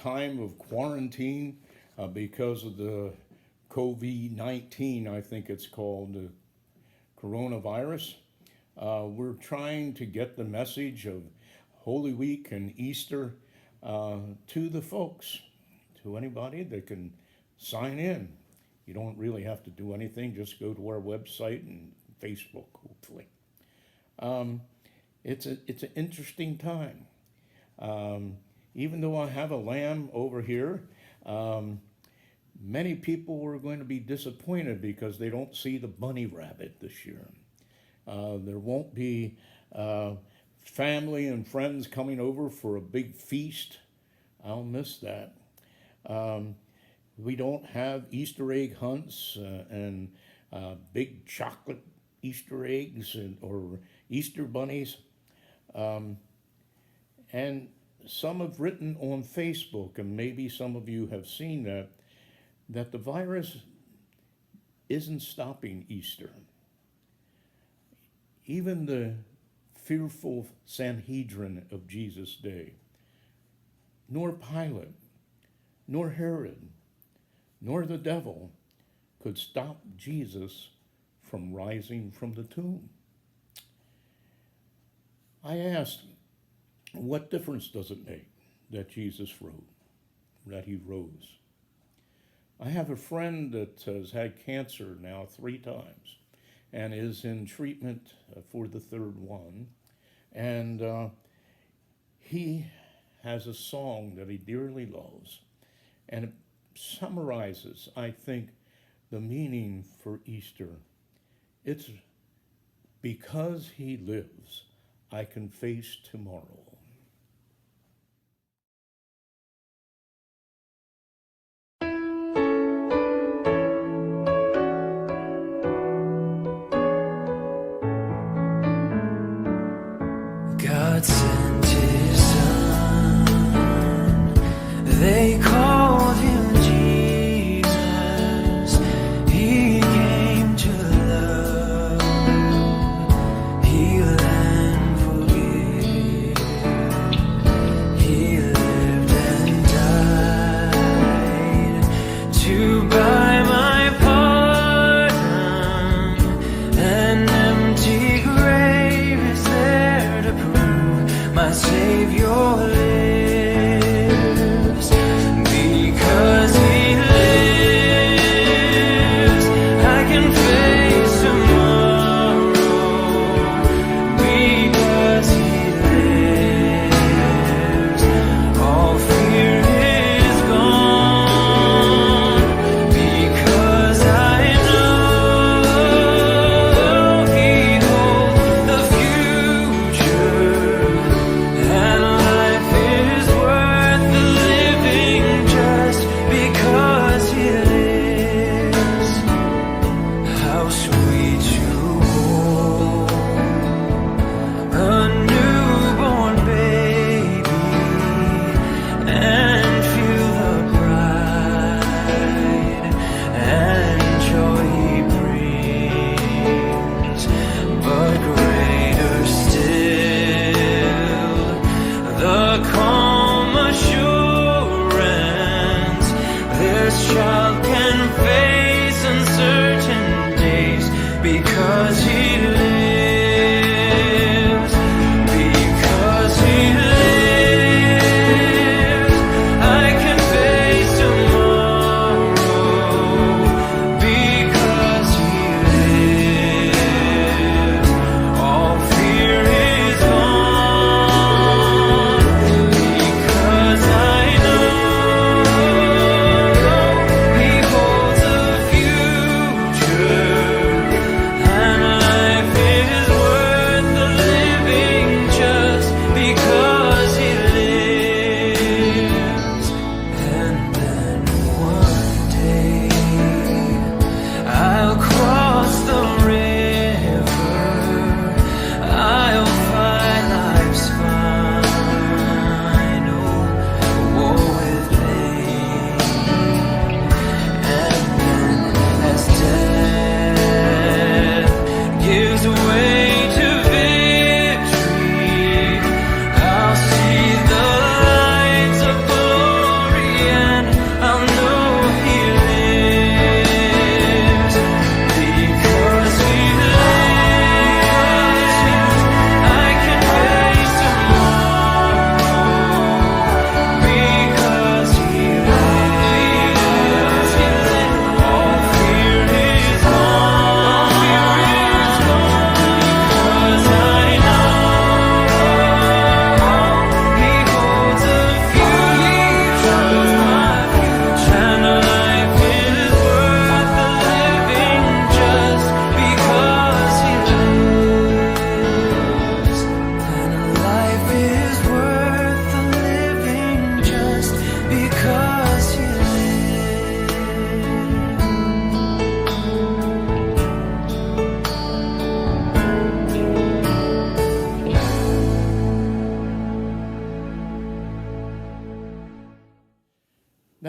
time of quarantine because of the COVID-19, I think it's called, the coronavirus. We're trying to get the message of Holy Week and Easter to the folks, to anybody that can sign in. You don't really have to do anything, just go to our website and Facebook, hopefully. It's an interesting time. Even though I have a lamb over here, many people are going to be disappointed because they don't see the bunny rabbit this year. There won't be family and friends coming over for a big feast. I'll miss that. We don't have Easter egg hunts and big chocolate Easter eggs or Easter bunnies. And some have written on Facebook, and maybe some of you have seen that the virus isn't stopping Easter. Even the fearful Sanhedrin of Jesus' day, nor Pilate, nor Herod, nor the devil could stop Jesus from rising from the tomb. I asked, what difference does it make that Jesus rose? I have a friend that has had cancer now 3 times and is in treatment for the 3rd one. And he has a song that he dearly loves, and it summarizes, I think, the meaning for Easter. It's because he lives, I can face tomorrow. God sent his son, they called him Jesus. He came to love, heal and forgive. He lived and died to buy my pardon. An empty grave is there to prove my Savior lives. Because he lives, I can face tomorrow. Because he lives, all fear is gone. Because I know he holds the future, and life is worth the living just because he lives. How sweet to hold a newborn baby and feel the pride and joy he brings. But greater still, the calm assurance this child can face uncertain days because he lives. Because he lives, I can face tomorrow. Because he lives, all fear is gone. Because I know he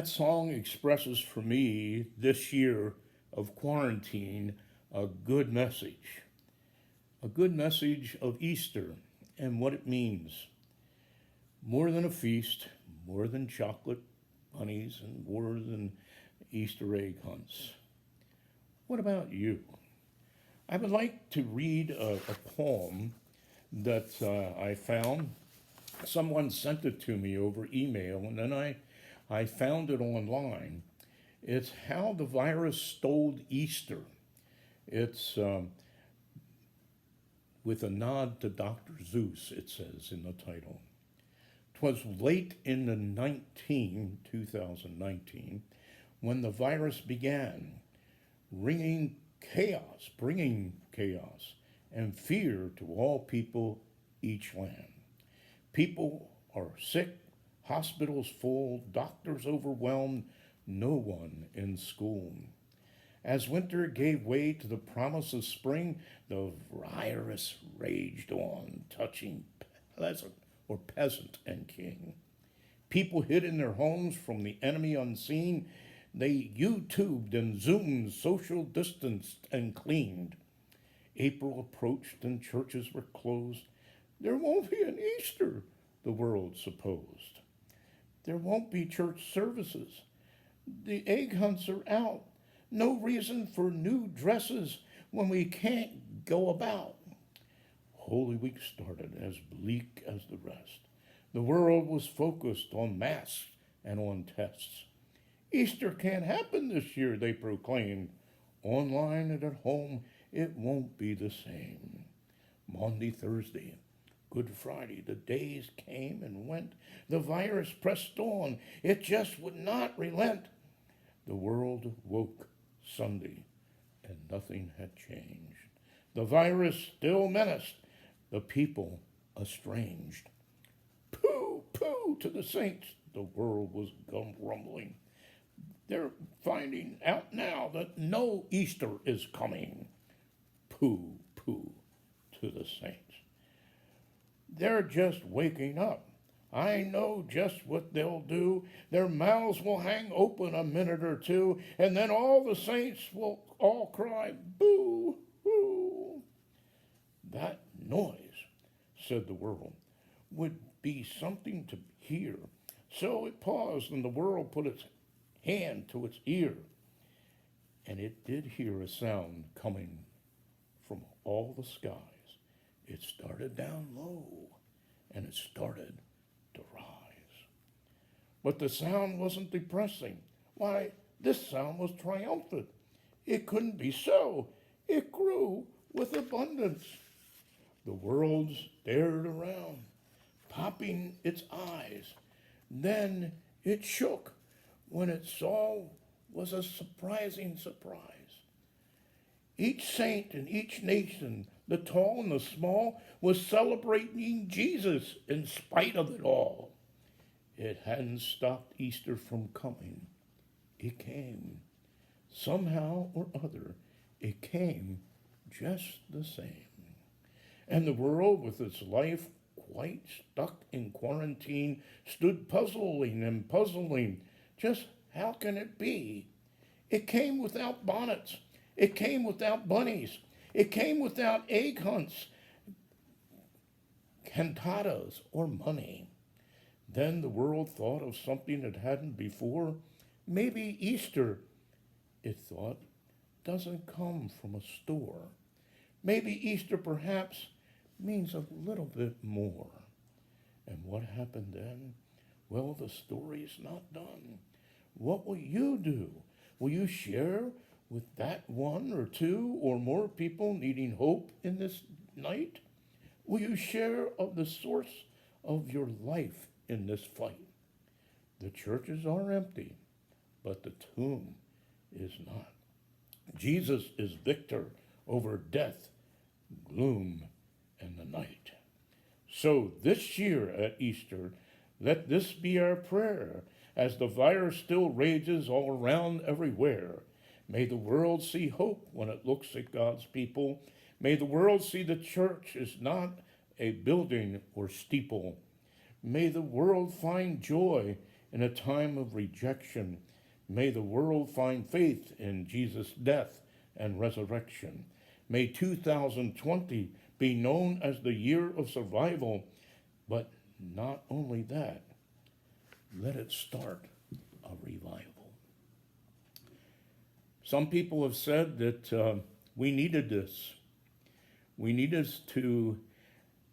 That song expresses for me this year of quarantine a good message of Easter and what it means. More than a feast, more than chocolate bunnies, and more than Easter egg hunts. What about you? I would like to read a poem that I found. Someone sent it to me over email, and then I found it online. It's How the Virus Stole Easter. It's with a nod to Dr. Seuss, it says in the title. 'Twas late in the 2019, when the virus began, bringing chaos and fear to all people, each land. People are sick, hospitals full, doctors overwhelmed, no one in school. As winter gave way to the promise of spring, the virus raged on, touching peasant and king. People hid in their homes from the enemy unseen. They YouTubed and Zoomed, social distanced and cleaned. April approached and churches were closed. There won't be an Easter, the world supposed. There won't be church services. The egg hunts are out. No reason for new dresses when we can't go about. Holy Week started as bleak as the rest. The world was focused on masks and on tests. Easter can't happen this year, they proclaimed. Online and at home, it won't be the same. Maundy, Thursday, Good Friday, the days came and went. The virus pressed on. It just would not relent. The world woke Sunday, and nothing had changed. The virus still menaced, the people estranged. Pooh, pooh to the saints, the world was grumbling. They're finding out now that no Easter is coming. Pooh, pooh to the saints. They're just waking up. I know just what they'll do. Their mouths will hang open a minute or two, and then all the saints will all cry, boo, hoo. That noise, said the world, would be something to hear. So it paused, and the world put its hand to its ear, and it did hear a sound coming from all the skies. It started down low, and it started to rise. But the sound wasn't depressing. Why, this sound was triumphant. It couldn't be so. It grew with abundance. The world stared around, popping its eyes. Then it shook when it saw was a surprising surprise. Each saint in each nation, the tall and the small, was celebrating Jesus in spite of it all. It hadn't stopped Easter from coming. It came. Somehow or other, it came just the same. And the world, with its life quite stuck in quarantine, stood puzzling. Just how can it be? It came without bonnets. It came without bunnies. It came without egg hunts, cantatas, or money. Then the world thought of something it hadn't before. Maybe Easter, it thought, doesn't come from a store. Maybe Easter perhaps means a little bit more. And what happened then? Well, the story's not done. What will you do? Will you share with that one or two or more people needing hope in this night? Will you share of the source of your life in this fight? The churches are empty, but the tomb is not. Jesus is victor over death, gloom, and the night. So this year at Easter, let this be our prayer as the virus still rages all around everywhere. May the world see hope when it looks at God's people. May the world see the church is not a building or steeple. May the world find joy In a time of rejection, may the world find faith in Jesus' death and resurrection. May 2020 be known as the year of survival, but not only that, let it start a revival. Some people have said that we needed this. We needed to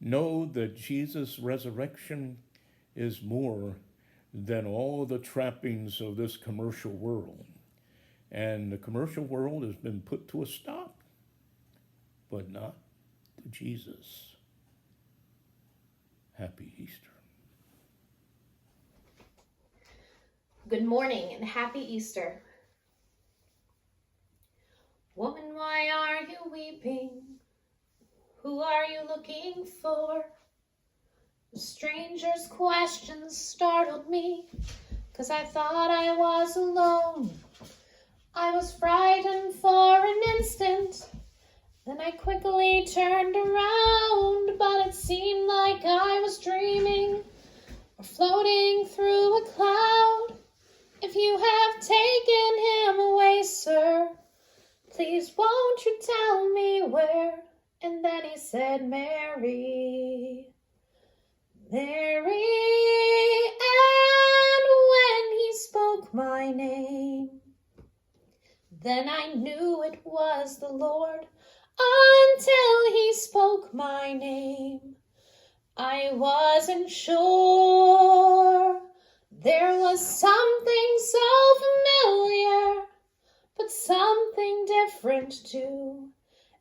know that Jesus' resurrection is more than all the trappings of this commercial world. And the commercial world has been put to a stop, but not to Jesus. Happy Easter. Good morning and happy Easter. Woman, why are you weeping? Who are you looking for? The stranger's questions startled me, 'cause I thought I was alone. I was frightened for an instant, then I quickly turned around, but it seemed like I was dreaming or floating through a cloud. If you have taken him away, sir, please won't you tell me where? And then he said, Mary, Mary, and when he spoke my name, then I knew it was the Lord. Until he spoke my name, I wasn't sure. There was something so familiar, but something different too.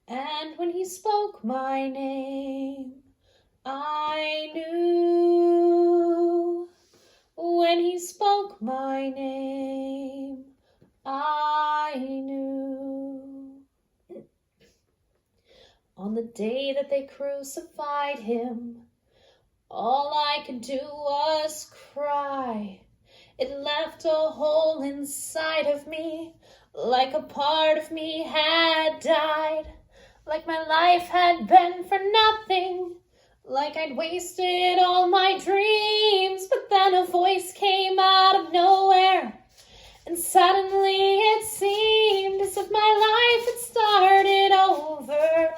And when he spoke my name, I knew. When he spoke my name, I knew. On the day that they crucified him, all I could do was cry. It left a hole inside of me, like a part of me had died, like my life had been for nothing, like I'd wasted all my dreams. But then a voice came out of nowhere, and suddenly it seemed as if my life had started over.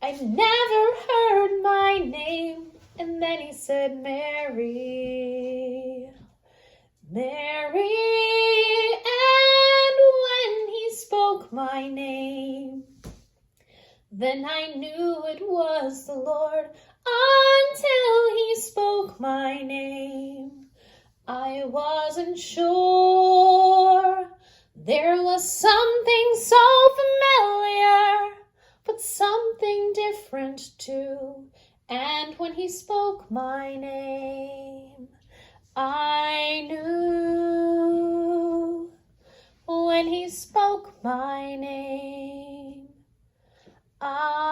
I never heard my name. And then he said, Mary, Mary, and when he spoke my name, then I knew it was the Lord. Until he spoke my name, I wasn't sure. There was something so familiar, but something different too. And when he spoke my name, I knew. When he spoke my name, I